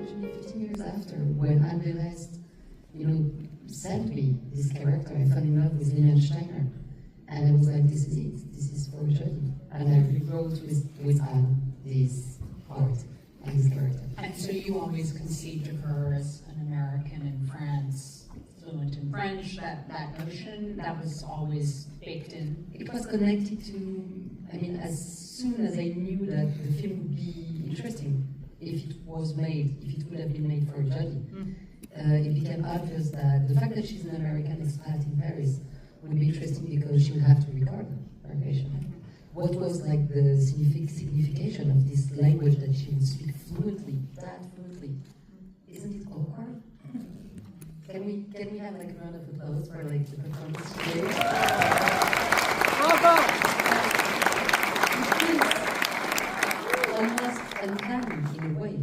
Actually, 15 years after, when I realized, sent me this character, I fell in love with Lilian Steiner. And I was like, this is it, this is for Jodie. And I rewrote with Anne this part and this character. And so you always conceived of her as an American in France, fluent in French, that notion, that was always baked in? It was connected to, as soon as I knew that the film would be interesting, if it would have been made for Jodie, it became obvious that the fact that she's an American expat in Paris would be interesting because she would have to record her patient. What was like the signification of this language that she would speak fluently, that fluently? Isn't it awkward? Can we have like a round of applause for like the performance today? Bravo! It feels almost uncanny in a way,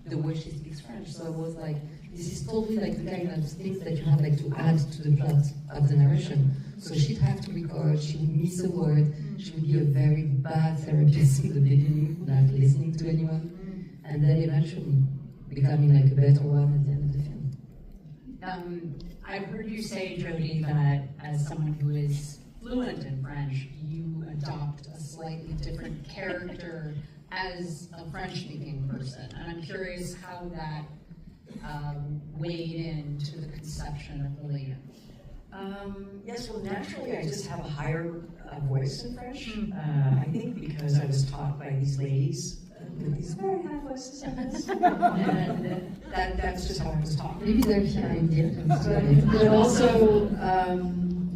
the way she speaks French. So I was like, this is totally like the kind of things that you have like to add to the plot of the narration. So she'd have to record, she would miss a word, she would be a very bad therapist in the beginning, not listening to anyone, and then eventually becoming like a better one at the end of the film. I've heard you say, Jodie, that as someone who is fluent in French, you adopt a slightly different character as a French-speaking person, and I'm curious how that weighed into the conception of Lilian. Yes, well, naturally, I just have a higher voice in French. I think because I was taught by these ladies with these very high voices, and that's just how I was taught. Maybe they're behind But also, I'm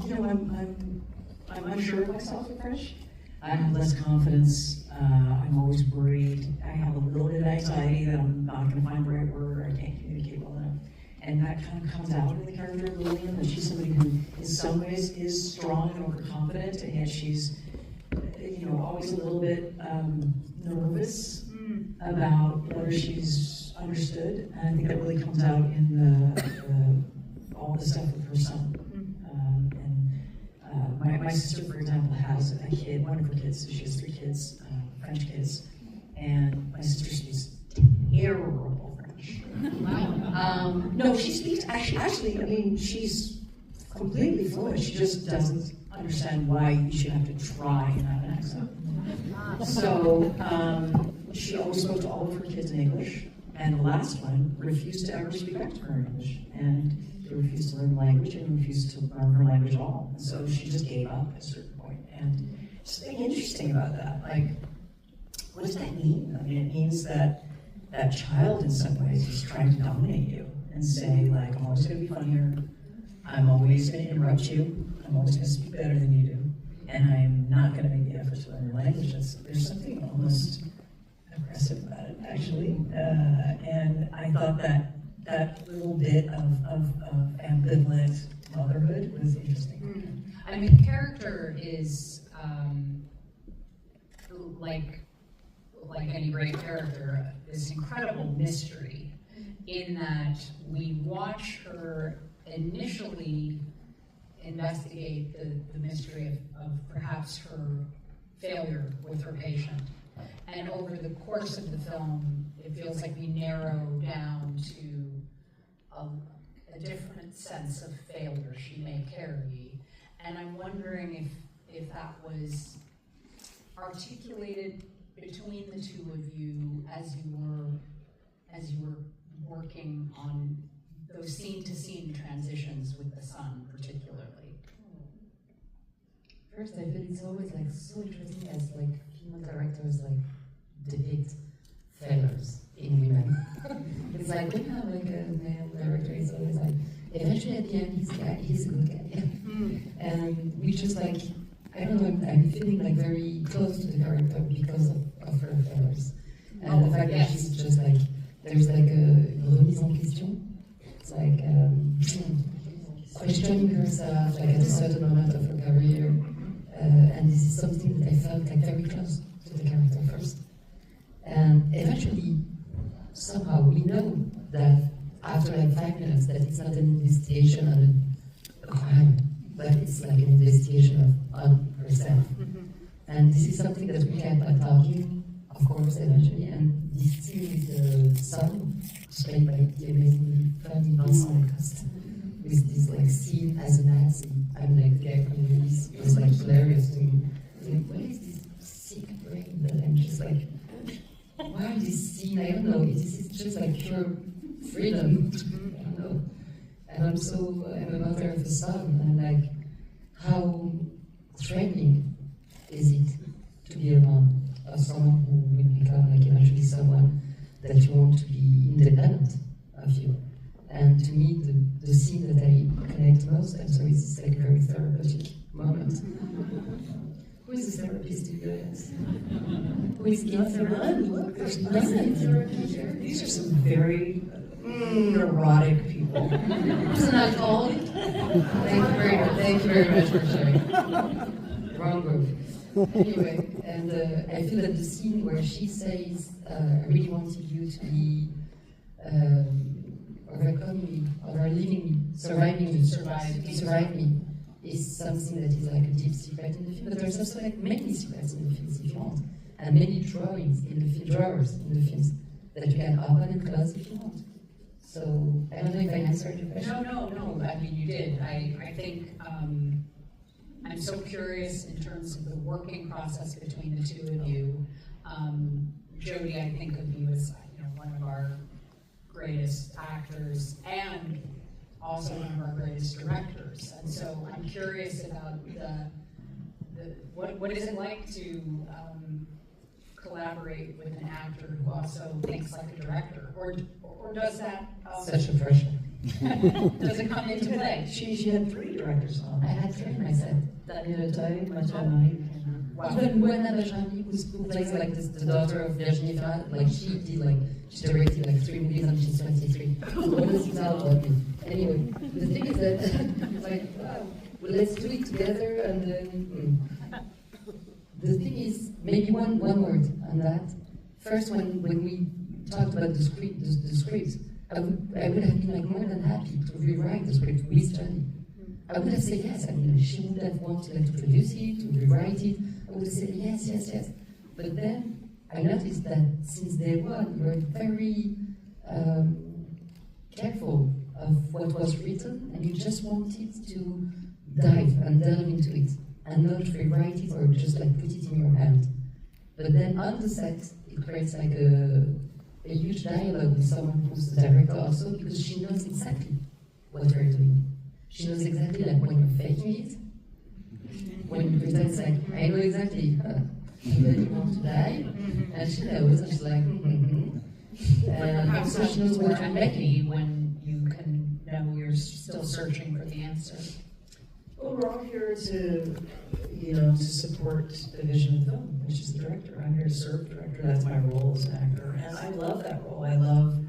unsure of myself in French. I have less confidence. I'm always worried. I have a little bit of anxiety that I'm not going to find the right word, or I can't communicate well enough. And that kind of comes out in the character of Lilian, that she's somebody who, in some ways, is strong and overconfident, and yet she's, always a little bit nervous about whether she's understood. And I think that really comes out in all the stuff with her son. My sister, for example, has a kid, one of her kids, so she has 3 kids, French kids, and my sister speaks terrible French. No, she speaks, actually, she's completely fluent. She just doesn't understand why you should have to try and have an accent. So she always spoke to all of her kids in English, and the last one refused to ever speak back to her in English, and they refused to learn the language and refused to learn her language at all. And so she just gave up at a certain point. And it's something interesting about that. Like, what does that mean? It means that that child in some ways is trying to dominate you and say, like, I'm always going to be funnier, I'm always going to interrupt you, I'm always going to speak better than you do, and I'm not going to make the effort to learn your language. There's something almost aggressive about it, actually. And I thought that little bit of ambivalent motherhood was interesting. The character is like any great character, this incredible mystery in that we watch her initially investigate the mystery of perhaps her failure with her patient. And over the course of the film, it feels like we narrow down to a different sense of failure she may carry. And I'm wondering if that was articulated between the two of you as you were working on those scene-to-scene transitions with the son, particularly. First, I feel it's always like so interesting as like female directors like depict failures in women. It's like when you have like a male director, it's always like eventually at the end he's a good guy. And we just like, I don't know, I'm feeling like very close to the character because of her failures. And the fact that she's just like, there's like a remise en question. It's like questioning herself like at a certain moment of her career. And this is something that I felt like very close to the character first. And eventually, somehow we know that after like 5 minutes that it's not an investigation on a crime, but it's like an investigation on herself. And this is something that we kept at targeting, of course, eventually. And this scene with the son why this scene? I don't know. It's just like pure freedom. I don't know. And I'm a mother of a son, and like, how threatening is it to be a mom of someone who will become like eventually someone that you want to be independent of you? And to me, the scene that I connect most, I'm sorry, it's like a very therapeutic moment. Who is the therapist, you guys? Who is None. Look, there's nothing therapy here. These are some very neurotic people. Who's an alcoholic? Thank you very much for sharing. Wrong group. Anyway, and I feel that the scene where she says, I really wanted you to be overcome me, overliving me, surviving me, survive me, is something that is like a deep secret in the film. But there's also like many secrets in the films if you want, and many drawings in the drawers in the films that you can open and close if you want. So I don't know if I answered your question. No. I mean, you did. I think I'm so curious in terms of the working process between the two of you. Jodie, I think of you as one of our greatest actors and also one of our greatest directors. And so I'm curious about what is it like to collaborate with an actor who also thinks like a director, or does that Such a pressure. does it come into play? She had 3 directors on. I had 3 myself. Daniel Tay, Mathieu. Wow. Even Buena Bajani, who plays like the daughter of Virginie Fira, like she directed like 3 movies and she's 23. What does it tell about me? Anyway, the thing is that it's like, wow, well, let's do it together, and then the thing is, maybe one word on that. First, when we talked about the script, I would have been like more than happy to rewrite the script with Jodie. I would have said yes. I mean, she would have wanted to produce it, to rewrite it. I would have said yes. But then I noticed that since day one, we were very careful of what was written, and you just wanted to dive and delve into it, and not rewrite it or just like put it in your hand. But then on the set, it creates like a huge dialogue with someone who's the director also, because she knows exactly what we're doing. She knows exactly like when you're faking it, when you pretend it's like, I know exactly, and then you want to die, and she knows, and she's like, Perhaps so she knows more what you're empathy making. when you can know you're still searching for the answer. Well, we're all here to support the vision of the film, which is the director. I'm here to serve the director. That's my role as an actor, and I love that role. I love,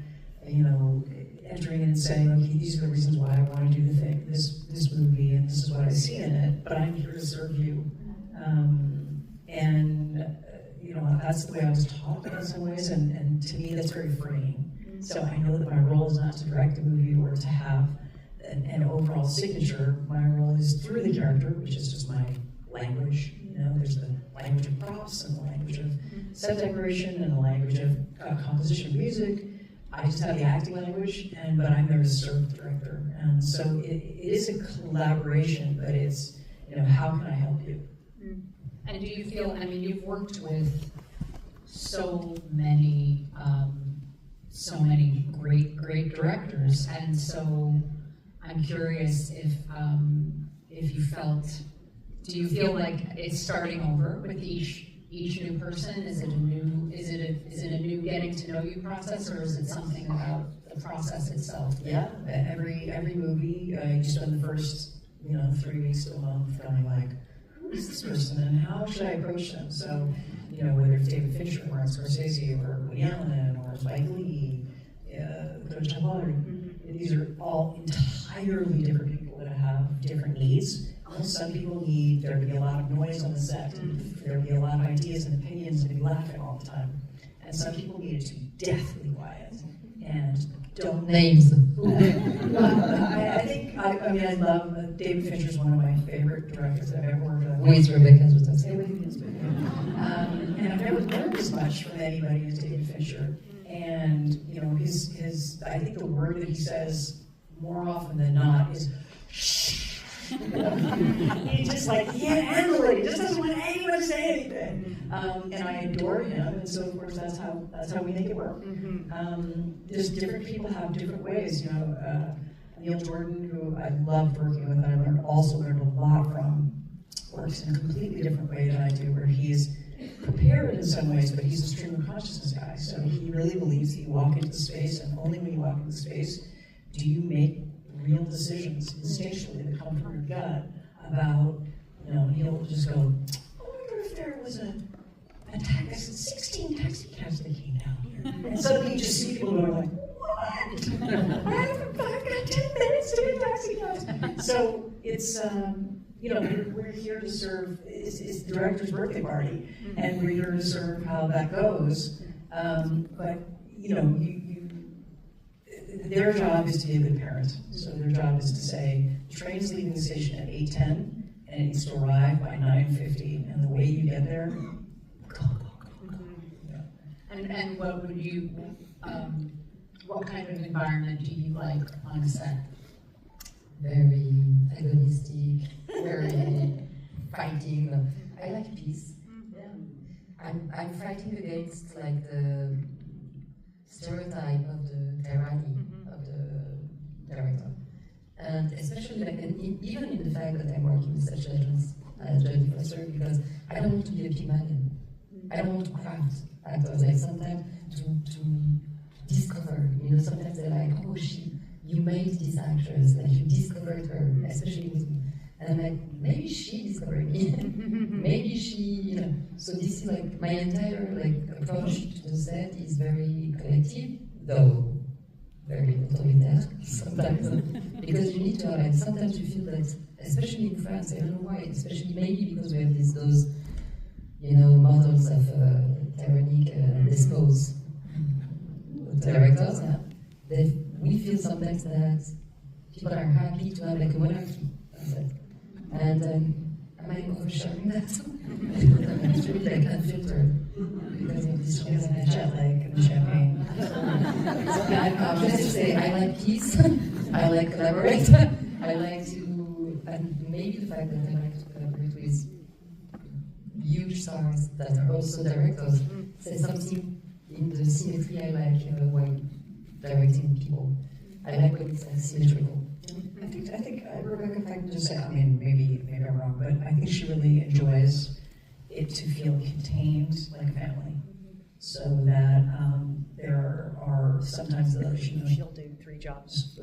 entering in and saying, okay, these are the reasons why I want to do this movie, and this is what I see in it. But I'm here to serve you, that's the way I was taught in some ways, and to me, that's very freeing. So I know that my role is not to direct a movie or to have an overall signature. My role is through the character, which is just my language. There's the language of props and the language of set decoration and the language of composition of music. I just have the acting language, but I'm there to serve the director. And so it is a collaboration, but it's, how can I help you? And do you feel, you've worked with so many great directors, and so I'm curious if you felt, do you feel like it's starting over with each new person? Is it a new getting to know you process, or is it something about the process itself? Yeah, every movie, you spend the first 3 weeks to a month going like, who is this person and how should I approach them? So, whether it's David Fincher or Scorsese or Woody Allen or Spike Lee, these are all entirely different people that have different needs. Some people need there to be a lot of noise on the set, there to be a lot of ideas and opinions and be laughing all the time. And some people need it to be deathly quiet and don't Names. I love David Fincher's one of my favorite directors I've ever worked with. With Rebecca Zotowska. And I've never learned as much from anybody as David Fincher. And his I think the word that he says more often than not is shh. He's just like, he can't handle it. He just doesn't want anyone to say anything. And I adore him, and so of course that's how we make it work. There's different people have different ways. Neil Jordan, who I loved working with, and I also learned a lot from, works in a completely different way than I do, where he's prepared in some ways, but he's a stream of consciousness guy. So he really believes that you walk into the space, and only when you walk into the space do you make real decisions instinctually that come from your gut about, he'll just go, I wonder if there was a taxi, 16 taxi cabs that came down here. And suddenly you just see people going like, what? I've got 10 minutes to get taxi cabs. So it's, we're here to serve, it's the director's birthday party, and we're here to serve how that goes. But, their job is to be a good parent. So their job is to say, the train's leaving the station at 8:10, and it needs to arrive by 9:50, and the way you get there, go. Yeah. And what would you, what kind of environment do you like on a set? Very agonistic, very fighting. I like peace. I'm fighting against like the stereotype of the tyranny of the director, and especially like even in the fact that I'm working with such legends as Jodie Foster, because I don't want to be a Pygmalion. I don't want to craft actors. Like sometimes to discover. Sometimes they're like, oh, you made this actress, like you discovered her, especially with me. And I'm like, maybe she discovered me. Maybe she, So this is like my entire approach to the set is very collective, though very autoritaire sometimes. Because you need to, sometimes you feel that, especially in France, I don't know why, especially maybe because we have those, models of tyrannic despots directors. We feel sometimes that people are happy to have like a monarchy. And am I oversharing that? It's really like unfiltered because of this jet lag and champagne. I'm just to say, I like peace, I like collaborate, I like to, and maybe the fact that I like to collaborate with huge stars that are also directors says something in the symmetry I like when directing people. I like when it's symmetrical. I think Rebecca, if I can just say, maybe I'm wrong, but I think she really enjoys it to feel contained like a family. So that there are sometimes she'll do 3 jobs.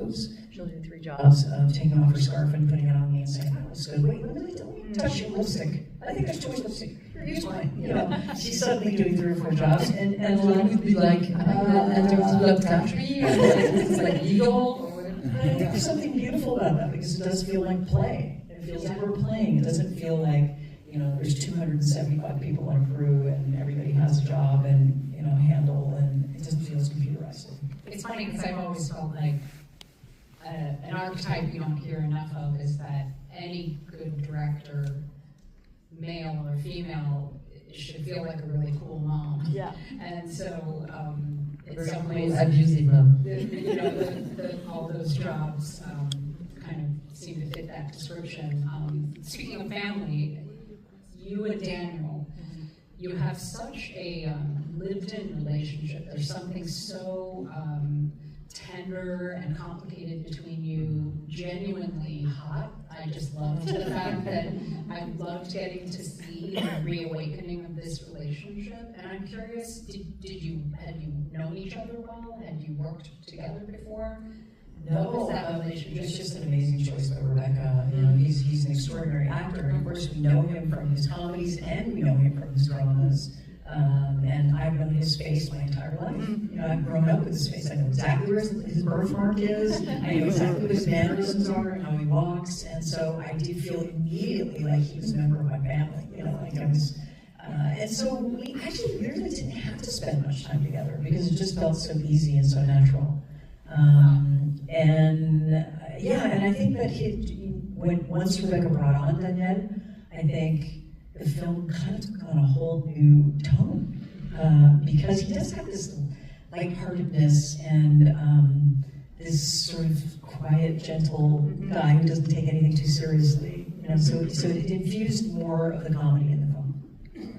She'll do 3 jobs of taking off her scarf and putting it on me and saying, that was good. Wait, let me touch your lipstick. I think there's too much lipstick. Here's mine. She's suddenly doing 3 or 4 jobs, and a lot would be like, and there's love country, and it's like legal. I think there's something beautiful about that because it does feel like play. It feels like we're playing. It doesn't feel like, there's 275 people on a crew and everybody has a job and, handle, and it doesn't feel as computerized. It's funny because I've always felt like an archetype you don't hear enough of is that any good director, male or female, should feel like a really cool mom. Yeah. And so, in some ways, abusive mom. All those jobs kind of seem to fit that description. Speaking of family, you and Daniel, you have such a lived-in relationship. There's something so tender and complicated between you, genuinely hot. I just loved the fact that I loved getting to see the reawakening of this relationship. And I'm curious, had you known each other well? Had you worked together before? What was that relationship? It's just an amazing choice by Rebecca. He's an extraordinary actor, and of course we know him from his comedies and we know him from his dramas. And I've known his face my entire life. I've grown up with his face. I know exactly where his birthmark is. I know exactly what his mannerisms are and how he walks. And so I did feel immediately like he was a member of my family. And so we actually really didn't have to spend much time together because it just felt so easy and so natural. And I think that once Rebecca brought on Daniel, I think the film kind of took on a whole new tone because he does have this lightheartedness and this sort of quiet, gentle guy who doesn't take anything too seriously. You know, so it infused more of the comedy in the film.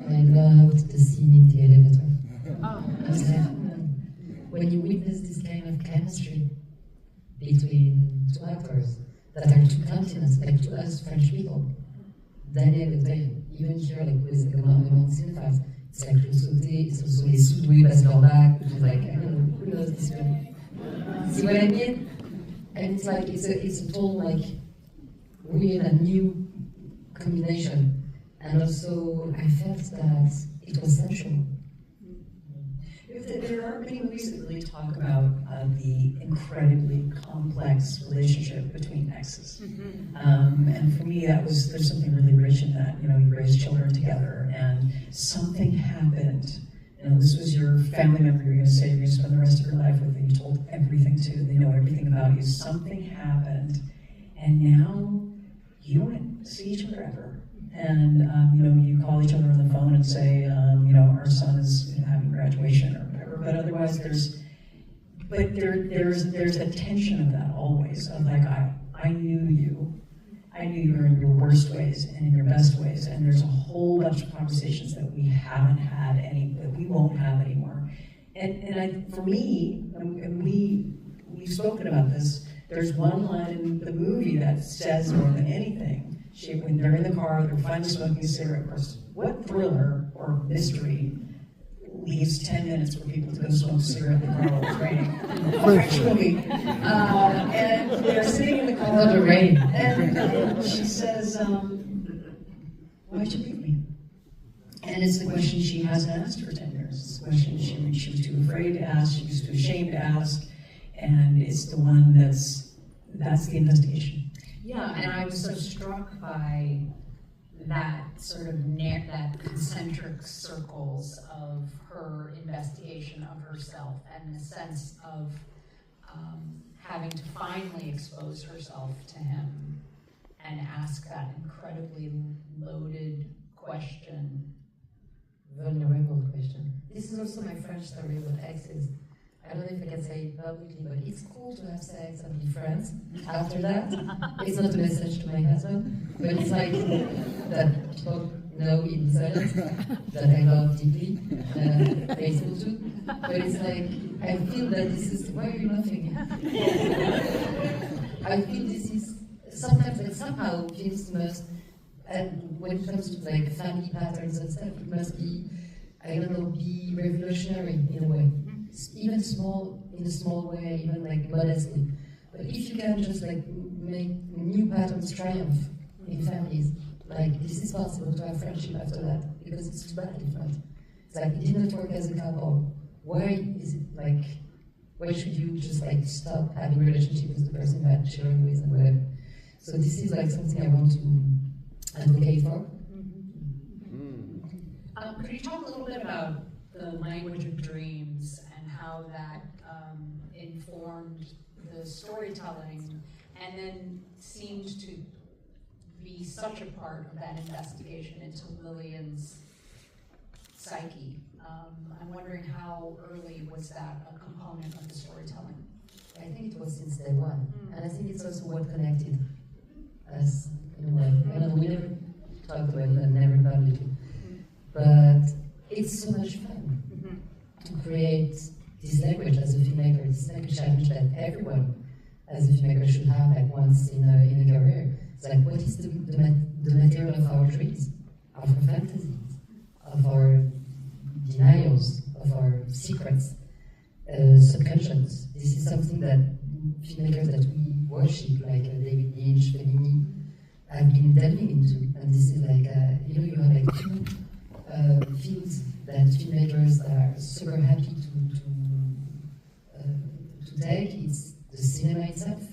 I loved the scene in the elevator. Oh. I was like, when you witness this kind of chemistry between two actors that are two continents, like to us French people, Daniel and Daniel, even here, like with among cinephiles, it's like Le Sauté, it's also Les Soudoués passe leur bac, which is like, I don't know, who knows this film? See what I mean? And it's like, it's a total, like, weird and new combination. And also, I felt that it was sensual. There are many movies that really talk about the incredibly complex relationship between exes. And for me, there's something really rich in that. You know, you raise children together, and something happened. You know, this was your family member you're going to say you're going to spend the rest of your life with, and you told everything to, they know everything about you. Something happened, and now you don't see each other ever. And you know, you call each other on the phone and say, you know, our son is having graduation or whatever. But otherwise, there's a tension of that always. Of like, I knew you were in your worst ways and in your best ways. And there's a whole bunch of conversations that we haven't had that we won't have anymore. And for me, and we've spoken about this. There's one line in the movie that says more than anything. When they're in the car, they're finally smoking a cigarette. Of course, what thriller or mystery leaves 10 minutes for people to go smoke a cigarette in the car while it's raining? French movie. And they're sitting in the car. Not the rain. And she says, why'd you leave me? And it's the question she hasn't asked for 10 years. It's the question she was too afraid to ask, she was too ashamed to ask. And it's the one that's the investigation. Yeah, and I was so struck by that sort of that concentric circles of her investigation of herself and the sense of having to finally expose herself to him and ask that incredibly loaded question. Vulnerable question. This is also my French story with exes. I don't know if I can say it publicly, but it's cool to have sex and be friends after that. It's not a message to my husband, but it's like that people know in silence that I love deeply, faithful to. But it's like, I feel that this is, why are you laughing? I feel this is, sometimes like somehow feels must, and when it comes to like family patterns and stuff, it must be, I don't know, be revolutionary in a way. Even small, in a small way, even like modestly. But if you can just like make new patterns triumph in families, like this is possible to have friendship after that, because it's too bad if not. It's like it didn't work as a couple. Why is it like, why should you just like stop having a relationship with the person you had children with and whatever? So this is like something I want to advocate for. Could you talk a little bit about the language of dreams and how that informed the storytelling and then seemed to be such a part of that investigation into Lillian's psyche? I'm wondering how early was that a component of the storytelling? I think it was since day one. And I think it's also what connected us in a way. I don't know, we never talked about it, never publicly. But it's so much fun to create this language as a filmmaker. It's like a challenge that everyone as a filmmaker should have like once in a career. It's like, what is the material of our dreams, of our fantasies, of our denials, of our secrets, subconscious. This is something that filmmakers that we worship, like David Lynch, Fellini, have been delving into. And this is like, you have like two fields that filmmakers are super happy to take. It's the cinema itself.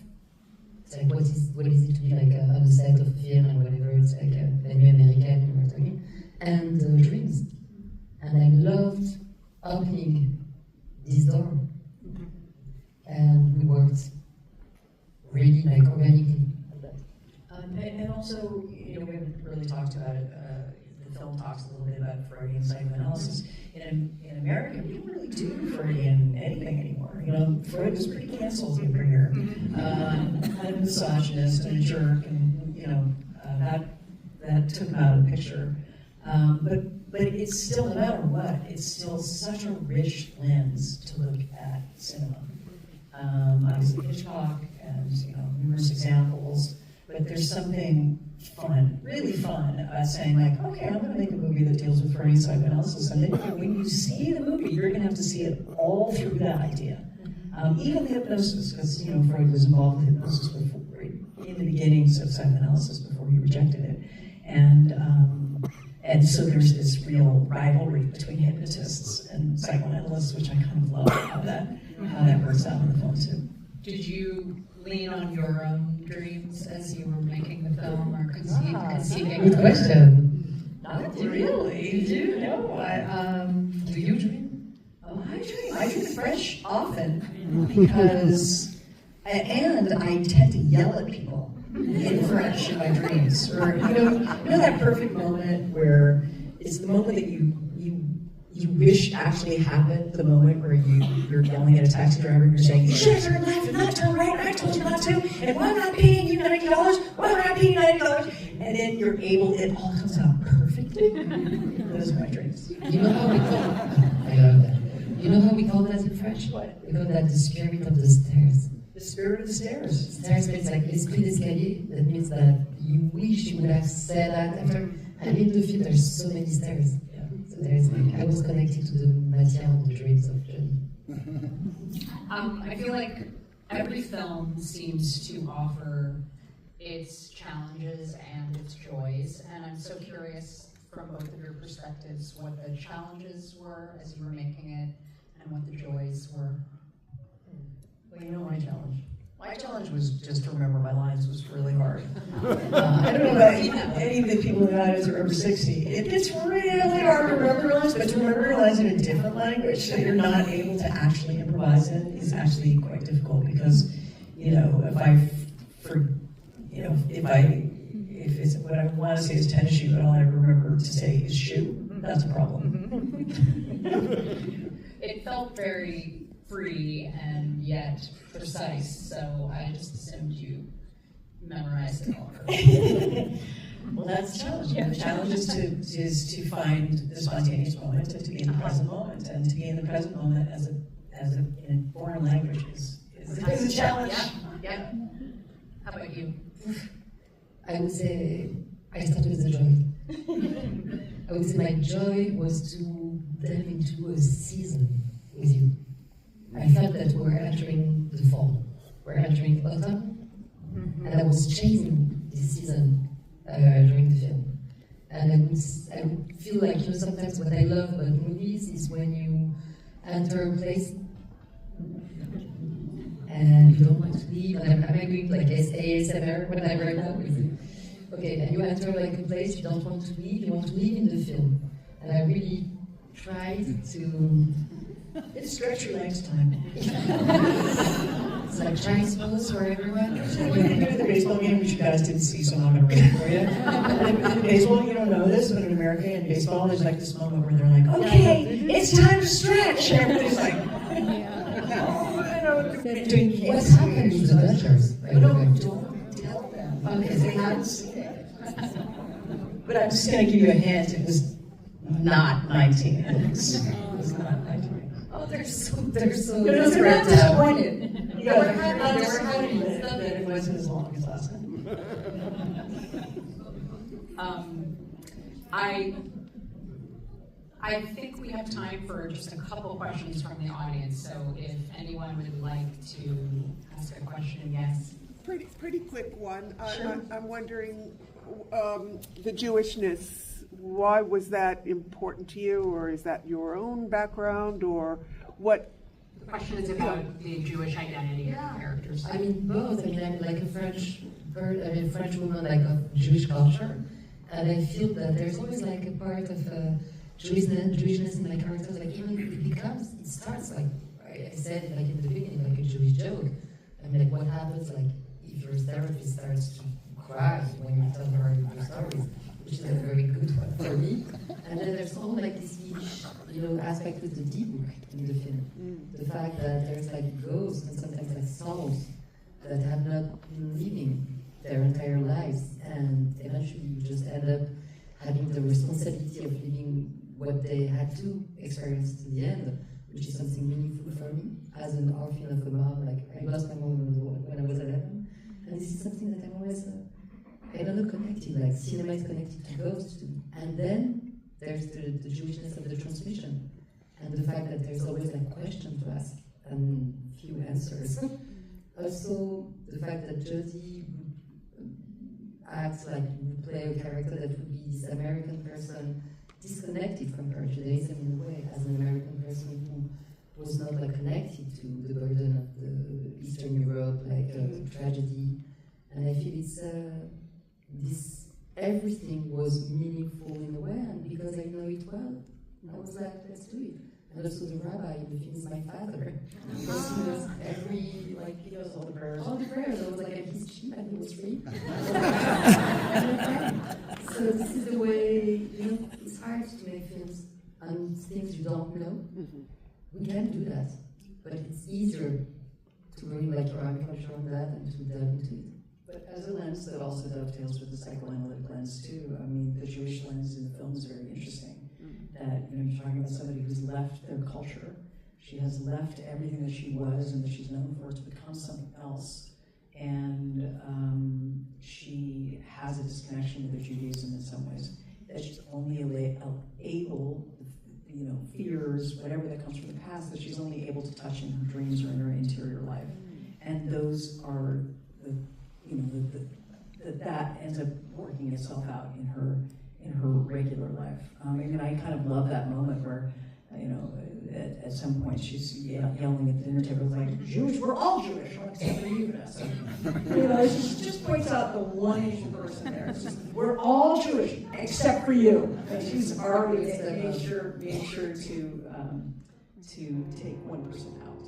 It's like, what is it to be like on the set of a film and whatever. It's like a new American, you know what I mean? And dreams. And I loved opening this door. And we worked really like organically at that. And also, we haven't really talked about it. The film talks a little bit about Freudian psychoanalysis. In America, we don't really do Freudian anything anymore. You know, Freud was pretty canceled in premiere. Kind of a misogynist and a jerk, and you know, that took him out of the picture. But it's still, no matter what, it's still such a rich lens to look at cinema. Obviously Hitchcock and, you know, numerous examples, but there's something fun, really fun, about saying like, okay, I'm going to make a movie that deals with Freudian psychoanalysis, and then when you see the movie, you're going to have to see it all through that idea. Even hypnosis, because, you know, Freud was involved with hypnosis before, in the beginnings of psychoanalysis before he rejected it. And so there's this real rivalry between hypnotists and psychoanalysts, which I kind of love how that works out in the film too. Did you lean on your own dreams as you were making the film, or conceiving? Good question. Not really. You do? No. Do you dream? Oh, I dream French often because, and I tend to yell at people in French in my dreams. Or you know that perfect moment where it's the moment that you wish actually happened, the moment where you're yelling at a taxi driver and you're saying, you should have turned left and not turned right, and I told you not to, and why am I paying you $90? Why am I paying $90? And then you're able, it all comes out perfectly. Those are my dreams. You know how we call I love that. You know how we call that in French? What? We call that the spirit of the stairs. The spirit of the stairs. Stairs means like l'esprit d'escalier. That means that you wish you would have said that after. And in the film, there's so many stairs. Yeah. So there's like, I was connected to the matière of the dreams of Jodie. I feel like every film seems to offer its challenges and its joys, and I'm so curious from both of your perspectives what the challenges were as you were making it and what the joys were. Well, you know my challenge. My challenge was just to remember my lines was really hard. I don't know about any of the people in the audience who are over 60. It gets really hard to remember your lines, but to remember your lines in a different language that you're not able to actually improvise in is actually quite difficult because, you know, if it's what I want to say is tennis shoe, but all I remember to say is shoe, that's a problem. It felt very free and yet precise, so I just assumed you memorized it all. Well, that's the challenge. Yeah. The challenge is to find the spontaneous moment and to be in the present moment, and to be in the present moment in a foreign language is a challenge. Yeah. How about you? I would say I started with the joy. I would say my joy was to delve into a season with you. I felt that we're entering the fall, we're entering autumn, and I was chasing this season during the film. And I would feel like, you know, sometimes what I love about movies is when you enter a place and you don't want to leave, and I'm doing like ASMR when I write now. Okay, and you enter like a place you don't want to leave, you want to live in the film. And I really tried to... It's stretch your legs time. It's like Chinese pose for everyone. When you go to the baseball game, which you guys didn't see, so I'm going to read it for you. In baseball, you don't know this, but in America, in baseball, there's like this moment where they're like, okay, it's time to stretch. And everybody's like, What happened in the Dodgers? don't tell them, because they haven't seen it. But I'm just going to give you a hint, it was not 19 innings. It was not 19 innings. Oh, they're so No, they're not disappointed. You know, they're not disappointed that it wasn't as long as last time. I think we have time for just a couple questions from the audience, so if anyone would like to ask a question, yes. Pretty quick one. Sure. I'm wondering, the Jewishness, why was that important to you, or is that your own background, or what? The question is about the Jewish identity of the characters. I mean, both. I mean, I'm like a French woman, like of Jewish culture, and I feel that there's always like a part of Jewishness in my characters. Like even it starts like I said, like in the beginning, like a Jewish joke. I mean, like what happens, like if your therapist starts to cry when you tell her your stories, which is a very good one for me. And then there's all like this each, aspect with the deep in the film. The fact that there's like ghosts and sometimes like souls that have not been living their entire lives, and eventually you just end up having the responsibility of living what they had to experience to the end, which is something meaningful for me as an orphan of a mom. Like I lost my mom when I was 11, and this is something that I'm always, connected. Like cinema is connected to ghosts too. And then there's the Jewishness of the transmission, and the fact that there's always like questions to ask and few answers. Also, the fact that Jodie acts like would play a character that would be this American person disconnected from her Judaism in a way, as an American person who was not like connected to the burden of the Eastern Europe, like tragedy. And I feel it's this everything was meaningful in a way, and because I know it well, I was like, let's do it. And also the rabbi in the film is my father. Because he was he does all the prayers. All the prayers. I was like, he's cheap and he was free. So this is the way, it's hard to make films on things you don't know. We can do that, but it's easier to bring like your own culture on that and to delve into it. But as a lens that also dovetails with the psychoanalytic lens too. I mean, the Jewish lens in the film is very interesting. That you're talking about somebody who's left their culture. She has left everything that she was and that she's known for to become something else. And she has a disconnection with her Judaism in some ways. That she's only able, fears, whatever that comes from the past, that she's only able to touch in her dreams or in her interior life. And those are that ends up working itself out in her regular life. I kind of love that moment where, at some point she's yelling at the dinner table, like, Jewish, we're all Jewish, except for you, Vanessa. She just points out the one Asian person there. It's just, we're all Jewish, except for you. And she's already made sure to take one person out.